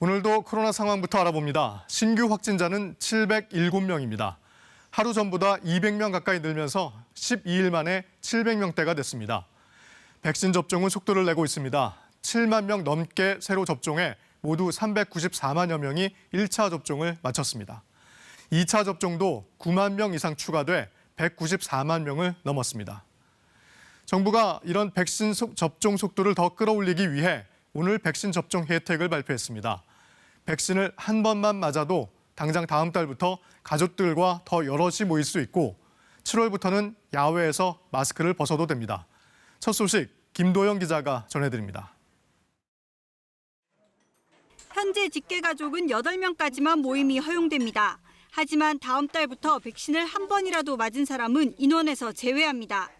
오늘도 코로나 상황부터 알아봅니다. 신규 확진자는 707명입니다. 하루 전보다 200명 가까이 늘면서 12일 만에 700명대가 됐습니다. 백신 접종은 속도를 내고 있습니다. 7만 명 넘게 새로 접종해 모두 394만여 명이 1차 접종을 마쳤습니다. 2차 접종도 9만 명 이상 추가돼 194만 명을 넘었습니다. 정부가 이런 백신 접종 속도를 더 끌어올리기 위해 오늘 백신 접종 혜택을 발표했습니다. 백신을 한 번만 맞아도 당장 다음 달부터 가족들과 더 여럿이 모일 수 있고 7월부터는 야외에서 마스크를 벗어도 됩니다. 첫 소식 김도영 기자가 전해드립니다. 현재 직계가족은 8명까지만 모임이 허용됩니다. 하지만 다음 달부터 백신을 한 번이라도 맞은 사람은 인원에서 제외합니다.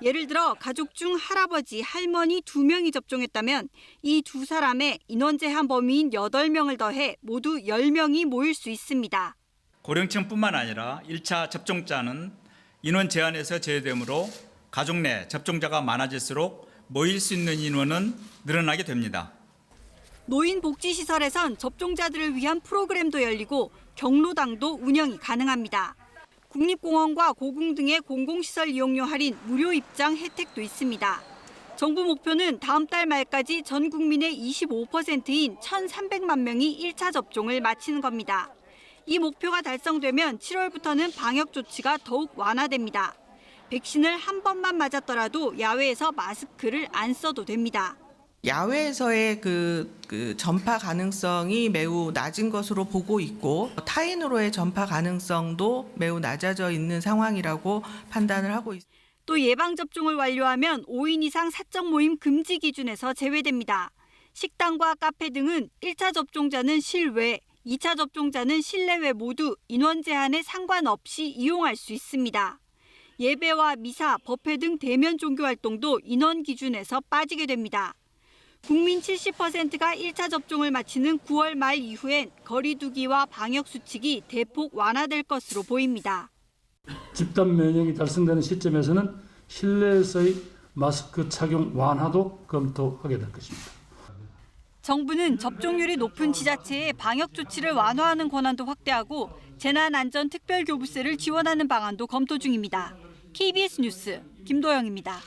예를 들어 가족 중 할아버지, 할머니 2명이 접종했다면 이 두 사람의 인원 제한 범위인 8명을 더해 모두 10명이 모일 수 있습니다. 고령층뿐만 아니라 1차 접종자는 인원 제한에서 제외되므로 가족 내 접종자가 많아질수록 모일 수 있는 인원은 늘어나게 됩니다. 노인복지시설에선 접종자들을 위한 프로그램도 열리고 경로당도 운영이 가능합니다. 국립공원과 고궁 등의 공공시설 이용료 할인, 무료 입장 혜택도 있습니다. 정부 목표는 다음 달 말까지 전 국민의 25%인 1,300만 명이 1차 접종을 마치는 겁니다. 이 목표가 달성되면 7월부터는 방역 조치가 더욱 완화됩니다. 백신을 한 번만 맞았더라도 야외에서 마스크를 안 써도 됩니다. 야외에서의 그 전파 가능성이 매우 낮은 것으로 보고 있고 타인으로의 전파 가능성도 매우 낮아져 있는 상황이라고 판단을 하고 있습니다. 또 예방접종을 완료하면 5인 이상 사적 모임 금지 기준에서 제외됩니다. 식당과 카페 등은 1차 접종자는 실외, 2차 접종자는 실내외 모두 인원 제한에 상관없이 이용할 수 있습니다. 예배와 미사, 법회 등 대면 종교 활동도 인원 기준에서 빠지게 됩니다. 국민 70%가 1차 접종을 마치는 9월 말 이후엔 거리 두기와 방역 수칙이 대폭 완화될 것으로 보입니다. 집단 면역이 달성되는 시점에서는 실내에서의 마스크 착용 완화도 검토하게 될 것입니다. 정부는 접종률이 높은 지자체에 방역 조치를 완화하는 권한도 확대하고 재난안전특별교부세를 지원하는 방안도 검토 중입니다. KBS 뉴스 김도영입니다.